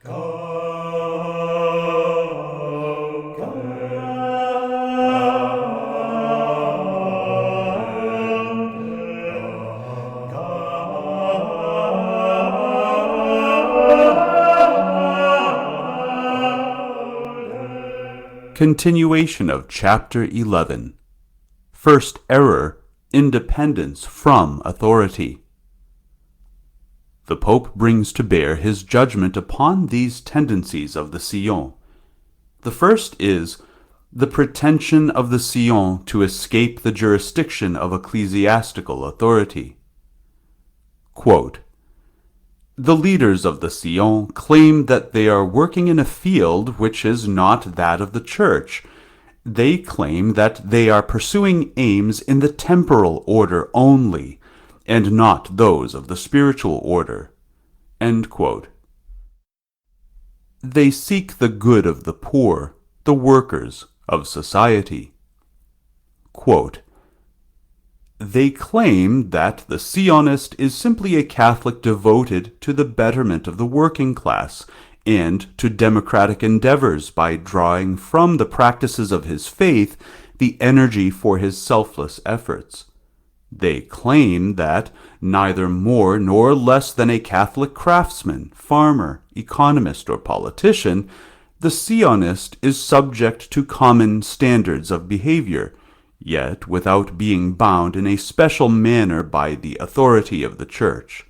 Continuation of Chapter 11. First error: independence from authority. The Pope brings to bear his judgment upon these tendencies of the Sillon. The first is the pretension of the Sillon to escape the jurisdiction of ecclesiastical authority. Quote, "The leaders of the Sillon claim that they are working in a field which is not that of the Church. They claim that they are pursuing aims in the temporal order only, and not those of the spiritual order." End quote. They seek the good of the poor, the workers of society. Quote, "They claim that the Sillonist is simply a Catholic devoted to the betterment of the working class and to democratic endeavors by drawing from the practices of his faith the energy for his selfless efforts. They claim that, neither more nor less than a Catholic craftsman, farmer, economist, or politician, the Sillonist is subject to common standards of behavior, yet without being bound in a special manner by the authority of the Church.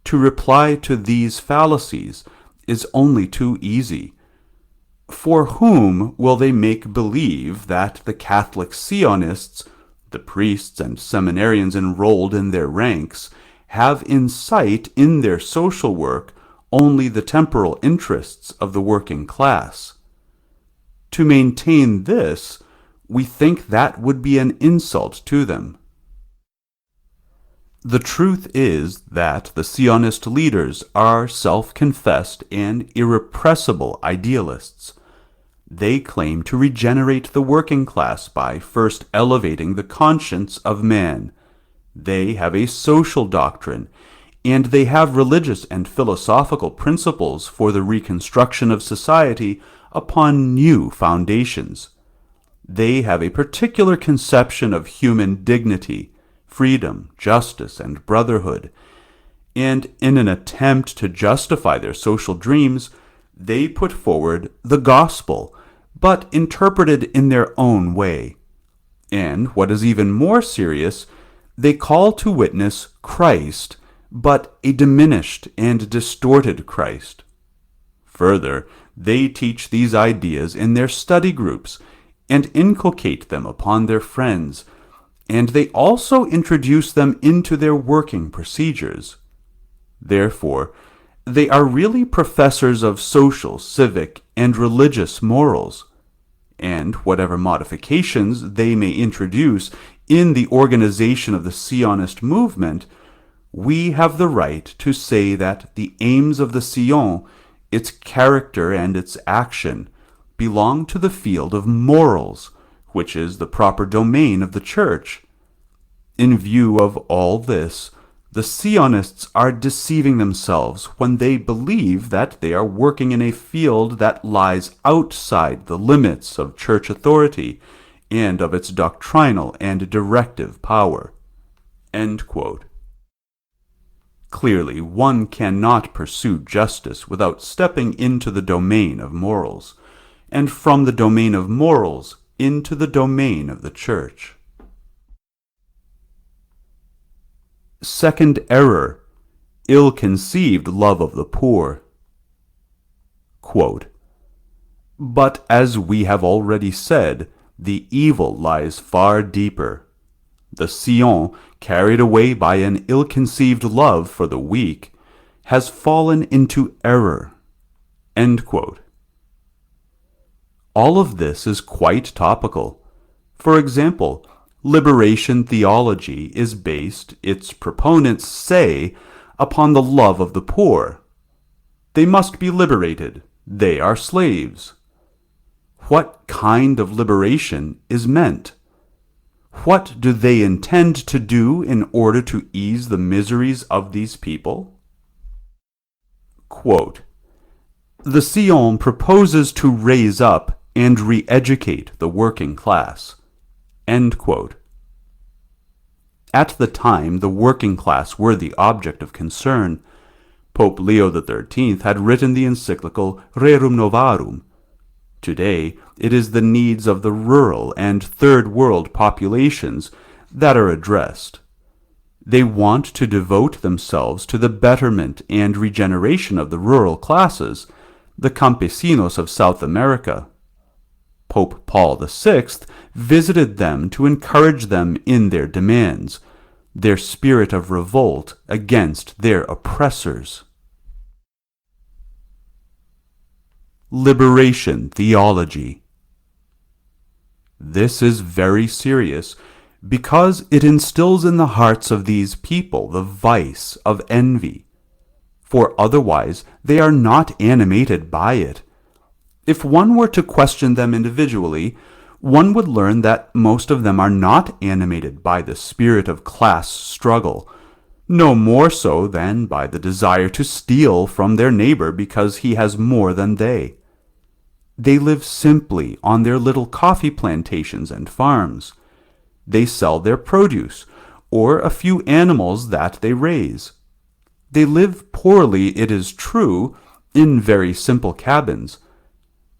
To reply to these fallacies is only too easy. For whom will they make believe that the Catholic Sillonists, the priests and seminarians enrolled in their ranks, have in sight in their social work only the temporal interests of the working class? To maintain this, we think that would be an insult to them. The truth is that the Sillonist leaders are self-confessed and irrepressible idealists. They claim to regenerate the working class by first elevating the conscience of man. They have a social doctrine, and they have religious and philosophical principles for the reconstruction of society upon new foundations. They have a particular conception of human dignity, freedom, justice, and brotherhood, and in an attempt to justify their social dreams, they put forward the gospel, but interpreted in their own way. And, what is even more serious, they call to witness Christ, but a diminished and distorted Christ. Further, they teach these ideas in their study groups, and inculcate them upon their friends, and they also introduce them into their working procedures. Therefore, they are really professors of social, civic, and religious morals, and whatever modifications they may introduce in the organization of the Sillonist movement, we have the right to say that the aims of the Sillon, its character and its action, belong to the field of morals, which is the proper domain of the Church. In view of all this, the Sillonists are deceiving themselves when they believe that they are working in a field that lies outside the limits of Church authority and of its doctrinal and directive power." End quote. Clearly, one cannot pursue justice without stepping into the domain of morals, and from the domain of morals into the domain of the Church. Second error: ill-conceived love of the poor. Quote, "But as we have already said, the evil lies far deeper. The Sillon, carried away by an ill-conceived love for the weak, has fallen into error." End quote. All of this is quite topical. For example, liberation theology is based, its proponents say, upon the love of the poor. They must be liberated. They are slaves. What kind of liberation is meant? What do they intend to do in order to ease the miseries of these people? Quote, The Sion proposes to raise up and re-educate the working class." End quote. At the time the working class were the object of concern, Pope Leo XIII had written the encyclical Rerum Novarum. Today, it is the needs of the rural and third world populations that are addressed. They want to devote themselves to the betterment and regeneration of the rural classes, the campesinos of South America. Pope Paul VI visited them to encourage them in their demands, their spirit of revolt against their oppressors. Liberation theology. This is very serious because it instills in the hearts of these people the vice of envy, for otherwise they are not animated by it. If one were to question them individually, one would learn that most of them are not animated by the spirit of class struggle, no more so than by the desire to steal from their neighbor because he has more than they. They live simply on their little coffee plantations and farms. They sell their produce, or a few animals that they raise. They live poorly, it is true, in very simple cabins,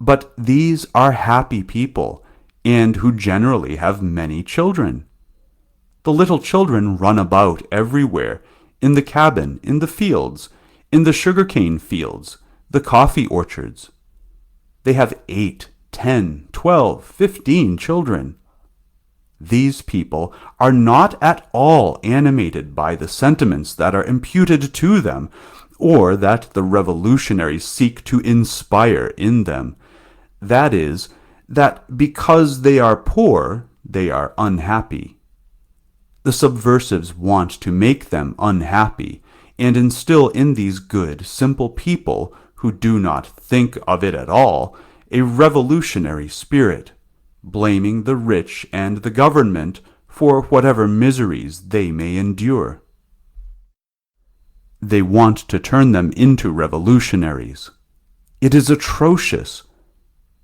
but these are happy people, and who generally have many children. The little children run about everywhere, in the cabin, in the fields, in the sugarcane fields, the coffee orchards. They have 8, 10, 12, 15 children. These people are not at all animated by the sentiments that are imputed to them, or that the revolutionaries seek to inspire in them. That is, that because they are poor, they are unhappy. The subversives want to make them unhappy, and instill in these good, simple people, who do not think of it at all, a revolutionary spirit, blaming the rich and the government for whatever miseries they may endure. They want to turn them into revolutionaries. It is atrocious.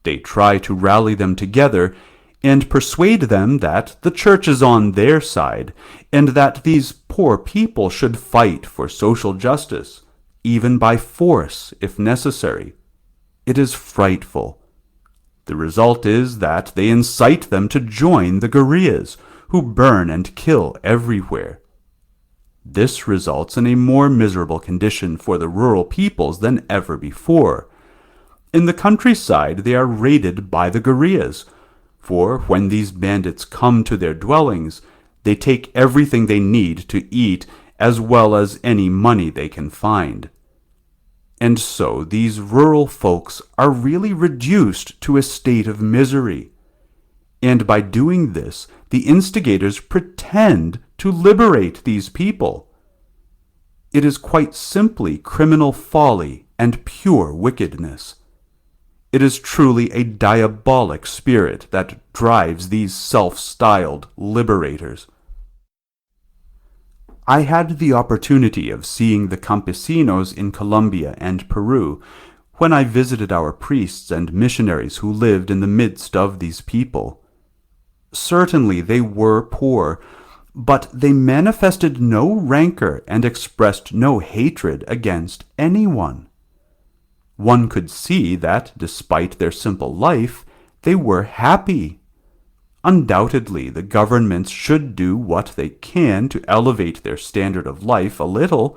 They try to rally them together and persuade them that the church is on their side, and that these poor people should fight for social justice, even by force if necessary. It is frightful. The result is that they incite them to join the guerrillas, who burn and kill everywhere. This results in a more miserable condition for the rural peoples than ever before. In the countryside they are raided by the guerrillas, for when these bandits come to their dwellings, they take everything they need to eat as well as any money they can find. And so these rural folks are really reduced to a state of misery. And by doing this, the instigators pretend to liberate these people. It is quite simply criminal folly and pure wickedness. It is truly a diabolic spirit that drives these self-styled liberators. I had the opportunity of seeing the campesinos in Colombia and Peru when I visited our priests and missionaries who lived in the midst of these people. Certainly they were poor, but they manifested no rancor and expressed no hatred against anyone. One could see that, despite their simple life, they were happy. Undoubtedly, the governments should do what they can to elevate their standard of life a little,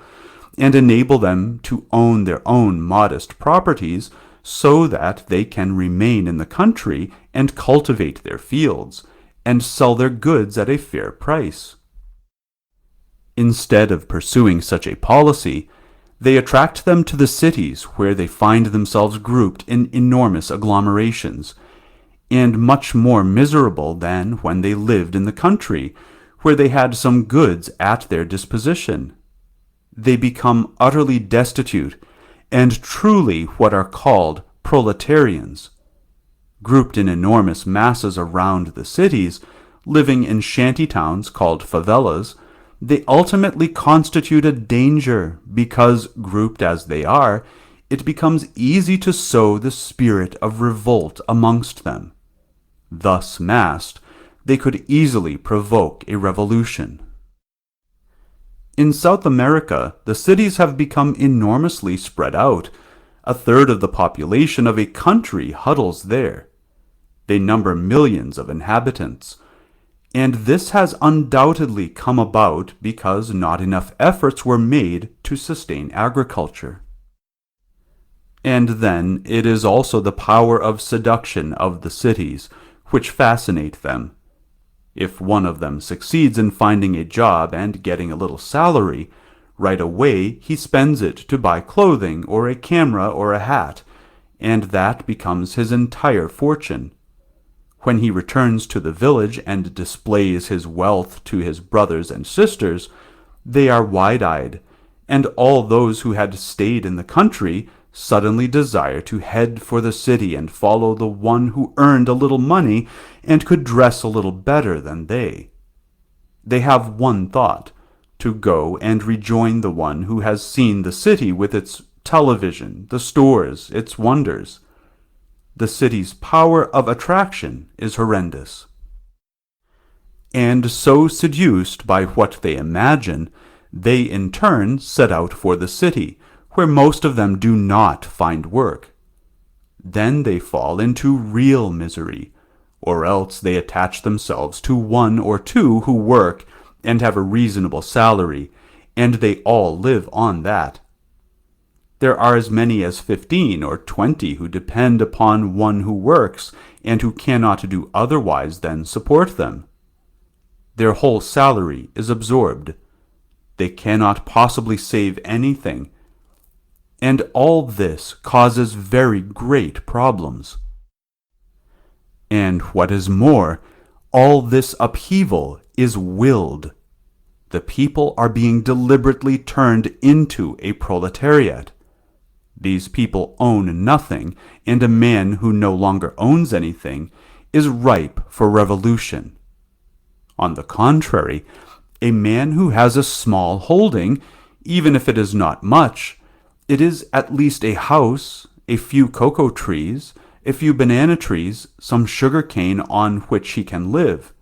and enable them to own their own modest properties so that they can remain in the country and cultivate their fields, and sell their goods at a fair price. Instead of pursuing such a policy, they attract them to the cities where they find themselves grouped in enormous agglomerations, and much more miserable than when they lived in the country, where they had some goods at their disposition. They become utterly destitute, and truly what are called proletarians. Grouped in enormous masses around the cities, living in shanty towns called favelas, they ultimately constitute a danger because, grouped as they are, it becomes easy to sow the spirit of revolt amongst them. Thus massed, they could easily provoke a revolution. In South America, the cities have become enormously spread out. A third of the population of a country huddles there. They number millions of inhabitants. And this has undoubtedly come about because not enough efforts were made to sustain agriculture. And then it is also the power of seduction of the cities, which fascinate them. If one of them succeeds in finding a job and getting a little salary, right away he spends it to buy clothing or a camera or a hat, and that becomes his entire fortune. When he returns to the village and displays his wealth to his brothers and sisters, they are wide-eyed, and all those who had stayed in the country suddenly desire to head for the city and follow the one who earned a little money and could dress a little better than they. They have one thought, to go and rejoin the one who has seen the city with its television, the stores, its wonders. The city's power of attraction is horrendous. And so seduced by what they imagine, they in turn set out for the city, where most of them do not find work. Then they fall into real misery, or else they attach themselves to one or two who work and have a reasonable salary, and they all live on that. There are as many as 15 or 20 who depend upon one who works and who cannot do otherwise than support them. Their whole salary is absorbed. They cannot possibly save anything, and all this causes very great problems. And what is more, all this upheaval is willed. The people are being deliberately turned into a proletariat. These people own nothing, and a man who no longer owns anything is ripe for revolution. On the contrary, a man who has a small holding, even if it is not much, it is at least a house, a few cocoa trees, a few banana trees, some sugar cane on which he can live.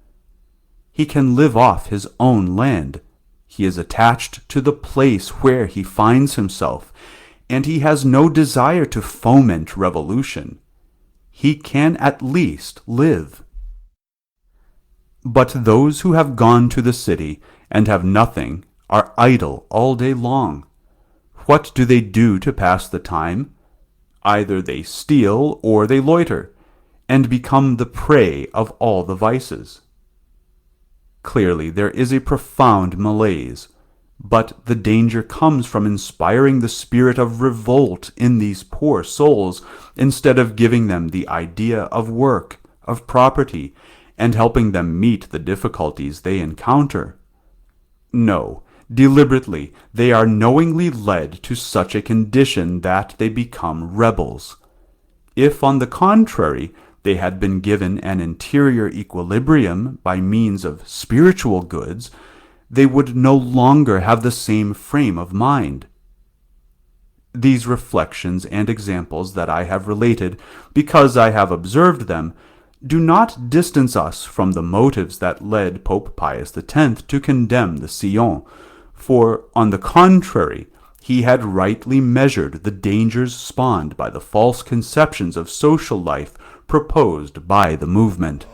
He can live off his own land. He is attached to the place where he finds himself, and he has no desire to foment revolution. He can at least live. But those who have gone to the city and have nothing are idle all day long. What do they do to pass the time? Either they steal or they loiter, and become the prey of all the vices. Clearly there is a profound malaise, but the danger comes from inspiring the spirit of revolt in these poor souls, instead of giving them the idea of work, of property, and helping them meet the difficulties they encounter. No, deliberately, they are knowingly led to such a condition that they become rebels. If, on the contrary, they had been given an interior equilibrium by means of spiritual goods, they would no longer have the same frame of mind. These reflections and examples that I have related, because I have observed them, do not distance us from the motives that led Pope Pius X to condemn the Sillons, for, on the contrary, he had rightly measured the dangers spawned by the false conceptions of social life proposed by the movement.